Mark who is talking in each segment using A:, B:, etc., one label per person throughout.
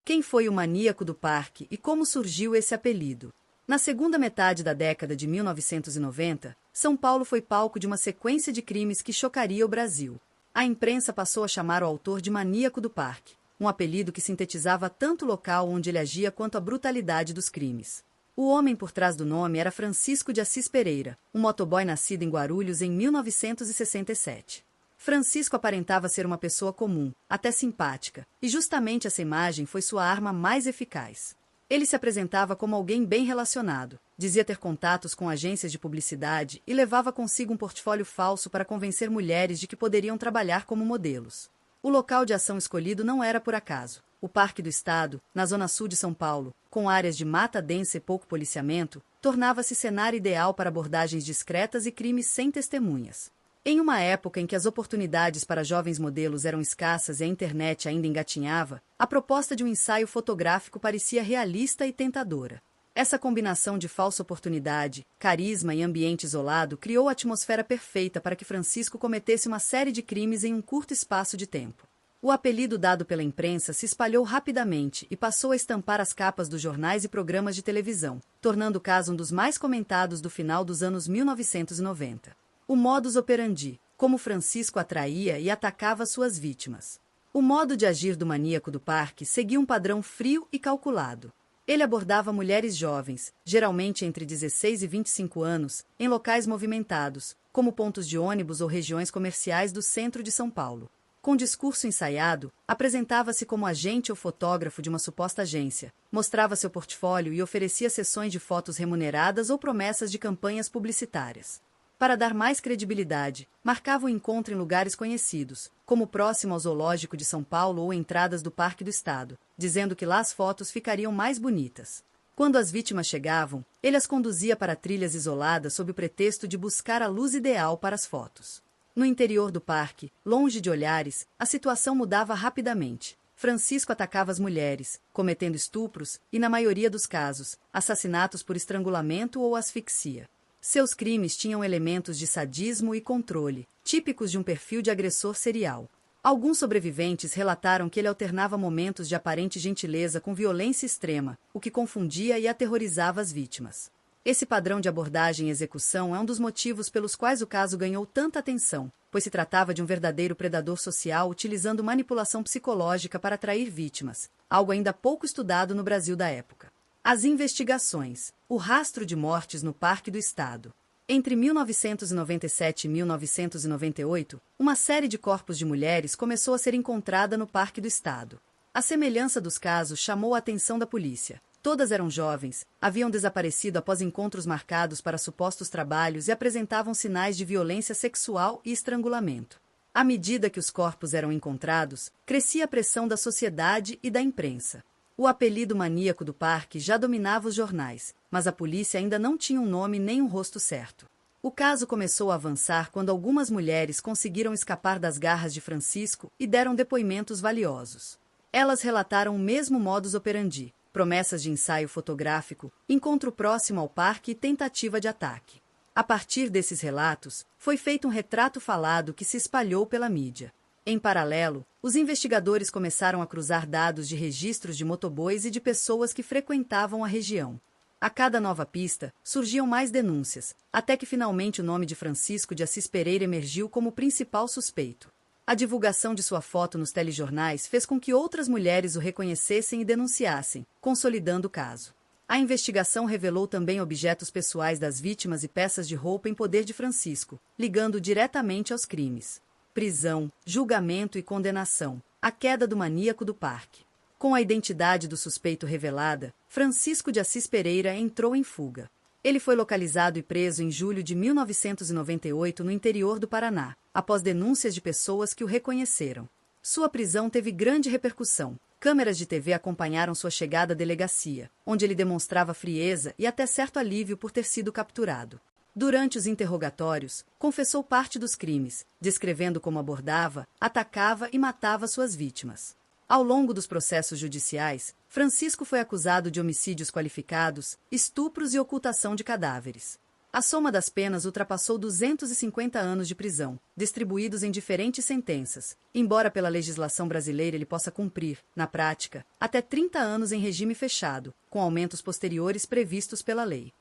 A: Quem foi o maníaco do parque e como surgiu esse apelido? Na segunda metade da década de 1990, São Paulo foi palco de uma sequência de crimes que chocaria o Brasil. A imprensa passou a chamar o autor de maníaco do parque, um apelido que sintetizava tanto o local onde ele agia quanto a brutalidade dos crimes. O homem por trás do nome era Francisco de Assis Pereira, um motoboy nascido em Guarulhos em 1967. Francisco aparentava ser uma pessoa comum, até simpática, e justamente essa imagem foi sua arma mais eficaz. Ele se apresentava como alguém bem relacionado, dizia ter contatos com agências de publicidade e levava consigo um portfólio falso para convencer mulheres de que poderiam trabalhar como modelos. O local de ação escolhido não era por acaso. O Parque do Estado, na zona sul de São Paulo, com áreas de mata densa e pouco policiamento, tornava-se cenário ideal para abordagens discretas e crimes sem testemunhas. Em uma época em que as oportunidades para jovens modelos eram escassas e a internet ainda engatinhava, a proposta de um ensaio fotográfico parecia realista e tentadora. Essa combinação de falsa oportunidade, carisma e ambiente isolado criou a atmosfera perfeita para que Francisco cometesse uma série de crimes em um curto espaço de tempo. O apelido dado pela imprensa se espalhou rapidamente e passou a estampar as capas dos jornais e programas de televisão, tornando o caso um dos mais comentados do final dos anos 1990. O modus operandi, como Francisco atraía e atacava suas vítimas. O modo de agir do maníaco do parque seguia um padrão frio e calculado. Ele abordava mulheres jovens, geralmente entre 16 e 25 anos, em locais movimentados, como pontos de ônibus ou regiões comerciais do centro de São Paulo. Com discurso ensaiado, apresentava-se como agente ou fotógrafo de uma suposta agência, mostrava seu portfólio e oferecia sessões de fotos remuneradas ou promessas de campanhas publicitárias. Para dar mais credibilidade, marcava o encontro em lugares conhecidos, como próximo ao Zoológico de São Paulo ou entradas do Parque do Estado, dizendo que lá as fotos ficariam mais bonitas. Quando as vítimas chegavam, ele as conduzia para trilhas isoladas sob o pretexto de buscar a luz ideal para as fotos. No interior do parque, longe de olhares, a situação mudava rapidamente. Francisco atacava as mulheres, cometendo estupros e, na maioria dos casos, assassinatos por estrangulamento ou asfixia. Seus crimes tinham elementos de sadismo e controle, típicos de um perfil de agressor serial. Alguns sobreviventes relataram que ele alternava momentos de aparente gentileza com violência extrema, o que confundia e aterrorizava as vítimas. Esse padrão de abordagem e execução é um dos motivos pelos quais o caso ganhou tanta atenção, pois se tratava de um verdadeiro predador social utilizando manipulação psicológica para atrair vítimas, algo ainda pouco estudado no Brasil da época. As investigações. O rastro de mortes no Parque do Estado. Entre 1997 e 1998, uma série de corpos de mulheres começou a ser encontrada no Parque do Estado. A semelhança dos casos chamou a atenção da polícia. Todas eram jovens, haviam desaparecido após encontros marcados para supostos trabalhos e apresentavam sinais de violência sexual e estrangulamento. À medida que os corpos eram encontrados, crescia a pressão da sociedade e da imprensa. O apelido maníaco do parque já dominava os jornais, mas a polícia ainda não tinha um nome nem um rosto certo. O caso começou a avançar quando algumas mulheres conseguiram escapar das garras de Francisco e deram depoimentos valiosos. Elas relataram o mesmo modus operandi, promessas de ensaio fotográfico, encontro próximo ao parque e tentativa de ataque. A partir desses relatos, foi feito um retrato falado que se espalhou pela mídia. Em paralelo, os investigadores começaram a cruzar dados de registros de motobois e de pessoas que frequentavam a região. A cada nova pista, surgiam mais denúncias, até que finalmente o nome de Francisco de Assis Pereira emergiu como principal suspeito. A divulgação de sua foto nos telejornais fez com que outras mulheres o reconhecessem e denunciassem, consolidando o caso. A investigação revelou também objetos pessoais das vítimas e peças de roupa em poder de Francisco, ligando diretamente aos crimes. Prisão, julgamento e condenação. A queda do maníaco do parque. Com a identidade do suspeito revelada, Francisco de Assis Pereira entrou em fuga. Ele foi localizado e preso em julho de 1998 no interior do Paraná, após denúncias de pessoas que o reconheceram. Sua prisão teve grande repercussão. Câmeras de TV acompanharam sua chegada à delegacia, onde ele demonstrava frieza e até certo alívio por ter sido capturado. Durante os interrogatórios, confessou parte dos crimes, descrevendo como abordava, atacava e matava suas vítimas. Ao longo dos processos judiciais, Francisco foi acusado de homicídios qualificados, estupros e ocultação de cadáveres. A soma das penas ultrapassou 250 anos de prisão, distribuídos em diferentes sentenças, embora pela legislação brasileira ele possa cumprir, na prática, até 30 anos em regime fechado, com aumentos posteriores previstos pela lei.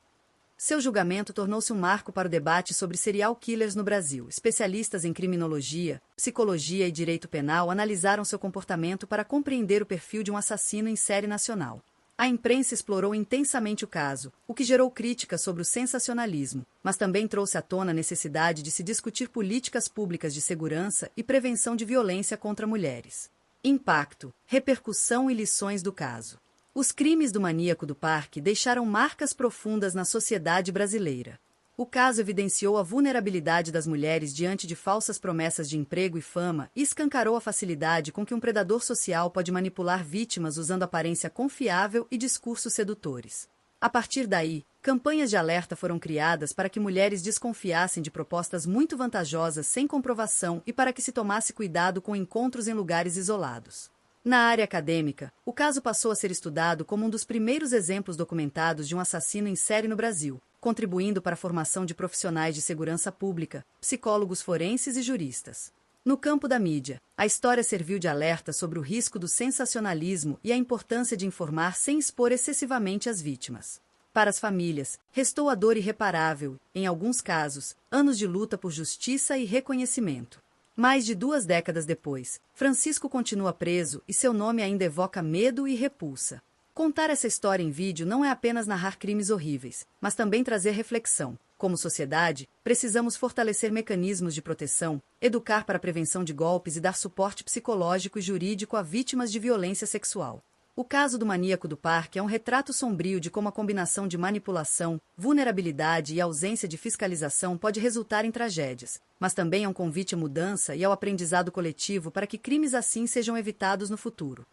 A: Seu julgamento tornou-se um marco para o debate sobre serial killers no Brasil. Especialistas em criminologia, psicologia e direito penal analisaram seu comportamento para compreender o perfil de um assassino em série nacional. A imprensa explorou intensamente o caso, o que gerou críticas sobre o sensacionalismo, mas também trouxe à tona a necessidade de se discutir políticas públicas de segurança e prevenção de violência contra mulheres. Impacto, repercussão e lições do caso. Os crimes do maníaco do parque deixaram marcas profundas na sociedade brasileira. O caso evidenciou a vulnerabilidade das mulheres diante de falsas promessas de emprego e fama e escancarou a facilidade com que um predador social pode manipular vítimas usando aparência confiável e discursos sedutores. A partir daí, campanhas de alerta foram criadas para que mulheres desconfiassem de propostas muito vantajosas sem comprovação e para que se tomasse cuidado com encontros em lugares isolados. Na área acadêmica, o caso passou a ser estudado como um dos primeiros exemplos documentados de um assassino em série no Brasil, contribuindo para a formação de profissionais de segurança pública, psicólogos forenses e juristas. No campo da mídia, a história serviu de alerta sobre o risco do sensacionalismo e a importância de informar sem expor excessivamente as vítimas. Para as famílias, restou a dor irreparável, em alguns casos, anos de luta por justiça e reconhecimento. Mais de 2 décadas depois, Francisco continua preso e seu nome ainda evoca medo e repulsa. Contar essa história em vídeo não é apenas narrar crimes horríveis, mas também trazer reflexão. Como sociedade, precisamos fortalecer mecanismos de proteção, educar para a prevenção de golpes e dar suporte psicológico e jurídico a vítimas de violência sexual. O caso do maníaco do parque é um retrato sombrio de como a combinação de manipulação, vulnerabilidade e ausência de fiscalização pode resultar em tragédias, mas também é um convite à mudança e ao aprendizado coletivo para que crimes assim sejam evitados no futuro.